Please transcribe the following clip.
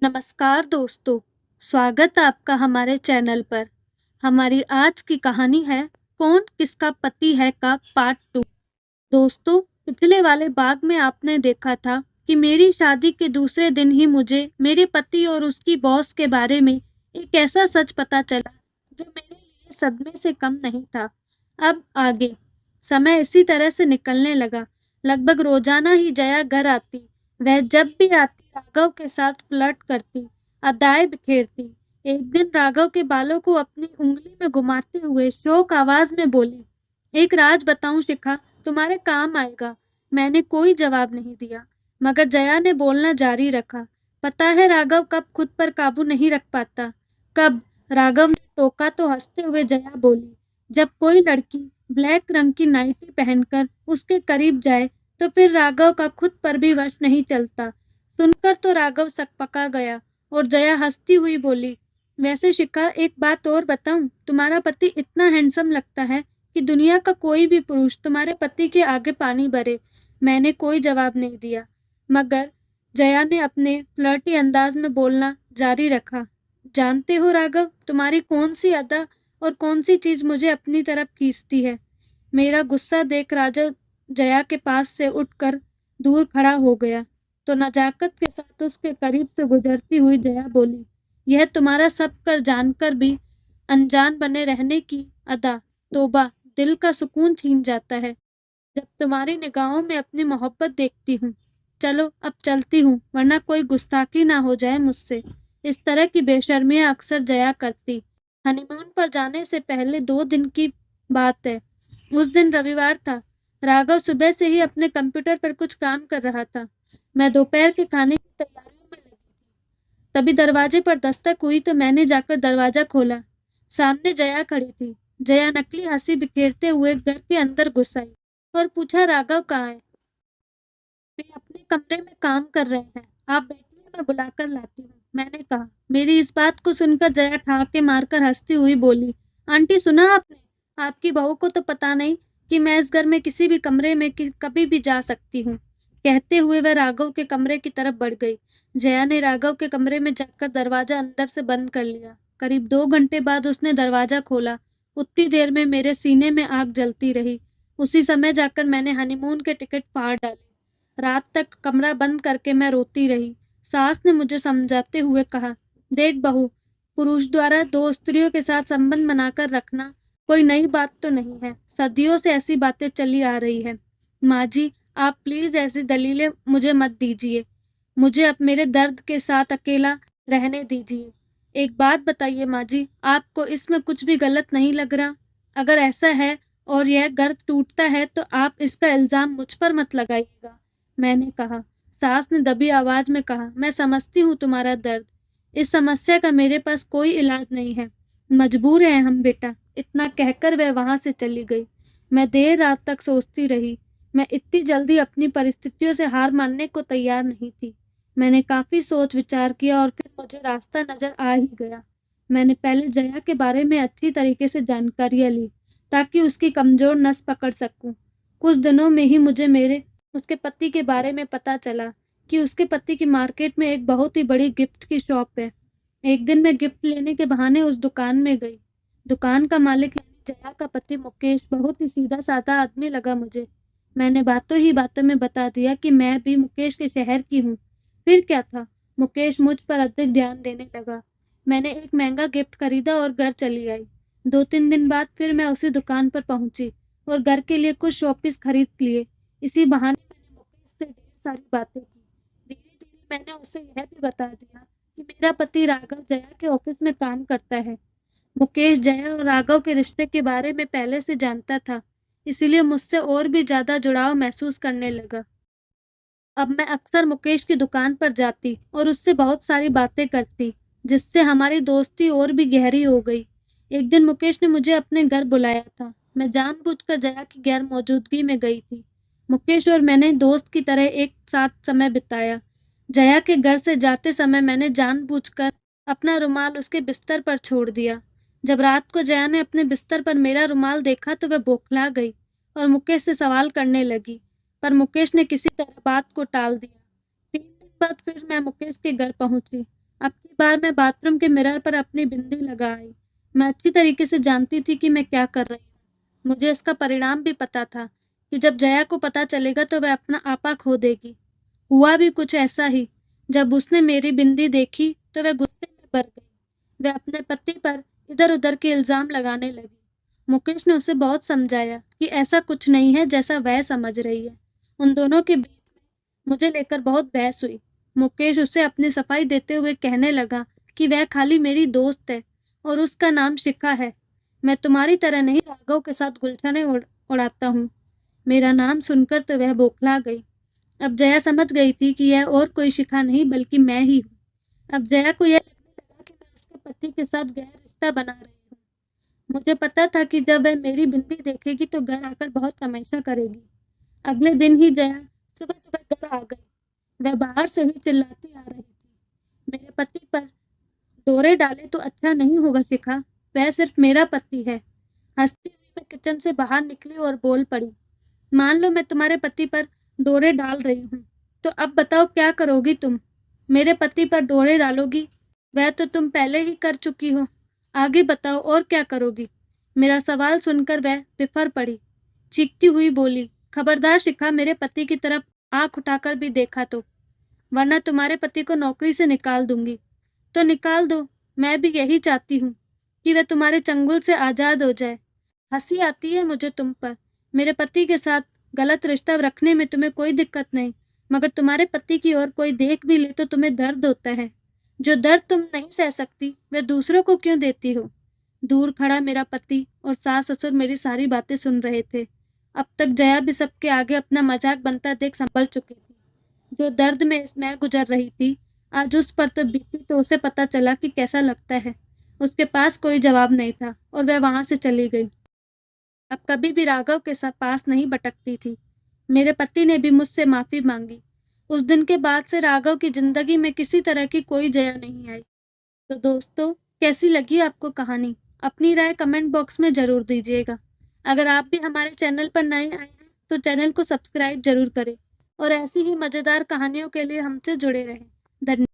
नमस्कार दोस्तों, स्वागत है आपका हमारे चैनल पर। हमारी आज की कहानी है कौन किसका पति है का पार्ट 2। दोस्तों, पिछले वाले भाग में आपने देखा था कि मेरी शादी के दूसरे दिन ही मुझे मेरे पति और उसकी बॉस के बारे में एक ऐसा सच पता चला जो मेरे लिए सदमे से कम नहीं था। अब आगे समय इसी तरह से निकलने लगा। लगभग रोजाना ही जया घर आती। वह जब भी आती राघव के साथ फ्लर्ट करती, अदाएं बिखेरती। एक दिन राघव के बालों को अपनी उंगली में घुमाते हुए शौक आवाज में बोली, एक राज बताऊं शिखा, तुम्हारे काम आएगा। मैंने कोई जवाब नहीं दिया, मगर जया ने बोलना जारी रखा। पता है राघव कब खुद पर काबू नहीं रख पाता। कब? राघव ने टोका तो हंसते हुए जया बोली, जब कोई लड़की ब्लैक रंग की नाइटी पहनकर उसके करीब जाए तो फिर राघव का खुद पर भी वश नहीं चलता। सुनकर तो राघव सकपका गया और जया हंसती हुई बोली, वैसे शिखा एक बात और बताऊं, तुम्हारा पति इतना हैंडसम लगता है कि दुनिया का कोई भी पुरुष तुम्हारे पति के आगे पानी भरे। मैंने कोई जवाब नहीं दिया, मगर जया ने अपने फ्लर्टी अंदाज में बोलना जारी रखा, जानते हो राघव, तुम्हारी कौन सी अदा और कौन सी चीज मुझे अपनी तरफ खींचती है। मेरा गुस्सा देख राजा जया के पास से उठकर दूर खड़ा हो गया तो नजाकत के साथ उसके करीब से गुजरती हुई जया बोली, यह तुम्हारा सब कर जानकर भी अनजान बने रहने की अदा, तोबा, दिल का सुकून छीन जाता है जब तुम्हारी निगाहों में अपनी मोहब्बत देखती हूँ। चलो अब चलती हूँ, वरना कोई गुस्ताखी ना हो जाए मुझसे। इस तरह की बेशर्मियां अक्सर जया करती। हनीमून पर जाने से पहले 2 दिन की बात है। उस दिन रविवार था। राघव सुबह से ही अपने कंप्यूटर पर कुछ काम कर रहा था। मैं दोपहर के खाने की तैयारियों में लगी थी। तभी दरवाजे पर दस्तक हुई तो मैंने जाकर दरवाजा खोला। सामने जया खड़ी थी। जया नकली हंसी बिखेरते हुए घर के अंदर घुस आई और पूछा, राघव कहाँ है। वे अपने कमरे में काम कर रहे हैं, आप बैठिए, मैं बुलाकर लाती हूँ, मैंने कहा। मेरी इस बात को सुनकर जया ठहाके मारकर हंसती हुई बोली, आंटी सुना आपने, आपकी बहू को तो पता नहीं कि मैं इस घर में किसी भी कमरे में कभी भी जा सकती हूँ। कहते हुए वह राघव के कमरे की तरफ बढ़ गई। जया ने राघव के कमरे में जाकर दरवाजा अंदर से बंद कर लिया। करीब 2 घंटे बाद उसने दरवाजा खोला। उतनी देर में मेरे सीने में आग जलती रही। उसी समय जाकर मैंने हनीमून के टिकट फाड़ डाले। रात तक कमरा बंद करके मैं रोती रही। सास ने मुझे समझाते हुए कहा, देख बहू, पुरुष द्वारा 2 स्त्रियों के साथ संबंध बनाकर रखना कोई नई बात तो नहीं है। सदियों से ऐसी बातें चली आ रही है। माँ जी, आप प्लीज ऐसी दलीलें मुझे मत दीजिए। मुझे अब मेरे दर्द के साथ अकेला रहने दीजिए। एक बात बताइए माँ जी, आपको इसमें कुछ भी गलत नहीं लग रहा? अगर ऐसा है और यह घर टूटता है तो आप इसका इल्जाम मुझ पर मत लगाइएगा, मैंने कहा। सास ने दबी आवाज में कहा, मैं समझती हूँ तुम्हारा दर्द। इस समस्या का मेरे पास कोई इलाज नहीं है। मजबूर हैं हम बेटा। इतना कहकर वह वहां से चली गई। मैं देर रात तक सोचती रही। मैं इतनी जल्दी अपनी परिस्थितियों से हार मानने को तैयार नहीं थी। मैंने काफी सोच विचार किया और फिर मुझे रास्ता नजर आ ही गया। मैंने पहले जया के बारे में अच्छी तरीके से जानकारियां ली ताकि उसकी कमजोर नस पकड़ सकूं। कुछ दिनों में ही मुझे उसके पति के बारे में पता चला कि उसके पति की मार्केट में एक बहुत ही बड़ी गिफ्ट की शॉप है। एक दिन मैं गिफ्ट लेने के बहाने उस दुकान में गई। दुकान का मालिक यानी जया का पति मुकेश बहुत ही सीधा साधा आदमी लगा मुझे। मैंने बातों ही बातों में बता दिया कि मैं भी मुकेश के शहर की हूँ। फिर क्या था, मुकेश मुझ पर अधिक ध्यान देने लगा। मैंने एक महंगा गिफ्ट खरीदा और घर चली आई। 2-3 दिन बाद फिर मैं उसी दुकान पर पहुंची और घर के लिए कुछ शॉपीस खरीद लिए। इसी बहाने मैंने मुकेश से ढेर सारी बातें की। धीरे धीरे मैंने उसे यह भी बता दिया कि मेरा पति राघव जया के ऑफिस में काम करता है। मुकेश जया और राघव के रिश्ते के बारे में पहले से जानता था, इसीलिए मुझसे और भी ज्यादा जुड़ाव महसूस करने लगा। अब मैं अक्सर मुकेश की दुकान पर जाती और उससे बहुत सारी बातें करती, जिससे हमारी दोस्ती और भी गहरी हो गई। एक दिन मुकेश ने मुझे अपने घर बुलाया था। मैं जानबूझकर जया की गैर मौजूदगी में गई थी। मुकेश और मैंने दोस्त की तरह एक साथ समय बिताया। जया के घर से जाते समय मैंने जानबूझकर अपना रुमाल उसके बिस्तर पर छोड़ दिया। जब रात को जया ने अपने बिस्तर पर मेरा रुमाल देखा तो वह बौखला गई और मुकेश से सवाल करने लगी, पर मुकेश ने किसी तरह बात को टाल दिया। 3 दिन बाद फिर मैं मुकेश के घर पहुंची। अब की बार मैं बाथरूम के मिरर पर अपनी बिंदी लगा आई। मैं अच्छी तरीके से जानती थी कि मैं क्या कर रही हूँ। मुझे इसका परिणाम भी पता था कि जब जया को पता चलेगा तो वह अपना आपा खो देगी। हुआ भी कुछ ऐसा ही। जब उसने मेरी बिंदी देखी तो वह गुस्से में भर गई। वह अपने पति पर इधर उधर के इल्जाम लगाने लगी। मुकेश ने उसे बहुत समझाया कि ऐसा कुछ नहीं है जैसा वह समझ रही है। उन दोनों के बीच में मुझे लेकर बहुत बहस हुई। मुकेश उसे अपनी सफाई देते हुए कहने लगा कि वह खाली मेरी दोस्त है और उसका नाम शिखा है। मैं तुम्हारी तरह नहीं राघव के साथ गुलछने उड़ाता हूँ। मेरा नाम सुनकर तो वह बौखला गई। अब जया समझ गई थी कि यह और कोई शिखा नहीं बल्कि मैं ही हूँ। अब जया को यह लगने लगा कि मैं उसके पति के साथ गहरा रिश्ता बना रही हूँ। मुझे पता था कि जब वह मेरी बिंदी देखेगी तो घर आकर बहुत तमाशा करेगी। अगले दिन ही जया सुबह सुबह घर आ गई। वह बाहर से ही चिल्लाती आ रही थी, मेरे पति पर डोरे डाले तो अच्छा नहीं होगा शिखा, वह सिर्फ मेरा पति है। हंसती हुई मैं किचन से बाहर निकली और बोल पड़ी, मान लो मैं तुम्हारे पति पर डोरे डाल रही हूँ, तो अब बताओ क्या करोगी तुम? मेरे पति पर डोरे डालोगी? वह तो तुम पहले ही कर चुकी हो। आगे बताओ और क्या करोगी? मेरा सवाल सुनकर वह बिफर पड़ी। चीखती हुई बोली, खबरदार शिखा, मेरे पति की तरफ आंख उठाकर भी देखा तो, वरना तुम्हारे पति को नौकरी से निकाल दूंगी। तो निकाल दो, मैं भी यही चाहती हूँ कि वह तुम्हारे चंगुल से आजाद हो जाए। हंसी आती है मुझे तुम पर। मेरे पति के साथ गलत रिश्ता रखने में तुम्हें कोई दिक्कत नहीं, मगर तुम्हारे पति की ओर कोई देख भी ले तो तुम्हें दर्द होता है। जो दर्द तुम नहीं सह सकती वह दूसरों को क्यों देती हो? दूर खड़ा मेरा पति और सास ससुर मेरी सारी बातें सुन रहे थे। अब तक जया भी सबके आगे अपना मजाक बनता देख संभल चुकी थी। जो दर्द में मैं गुजर रही थी, आज उस पर तो बीती तो उसे पता चला कि कैसा लगता है। उसके पास कोई जवाब नहीं था और वह वहां से चली गई। अब कभी भी राघव के साथ पास नहीं भटकती थी। मेरे पति ने भी मुझसे माफी मांगी। उस दिन के बाद से राघव की जिंदगी में किसी तरह की कोई जया नहीं आई। तो दोस्तों, कैसी लगी आपको कहानी? अपनी राय कमेंट बॉक्स में जरूर दीजिएगा। अगर आप भी हमारे चैनल पर नए आए हैं तो चैनल को सब्सक्राइब जरूर करें और ऐसी ही मजेदार कहानियों के लिए हमसे जुड़े रहें। धन्यवाद।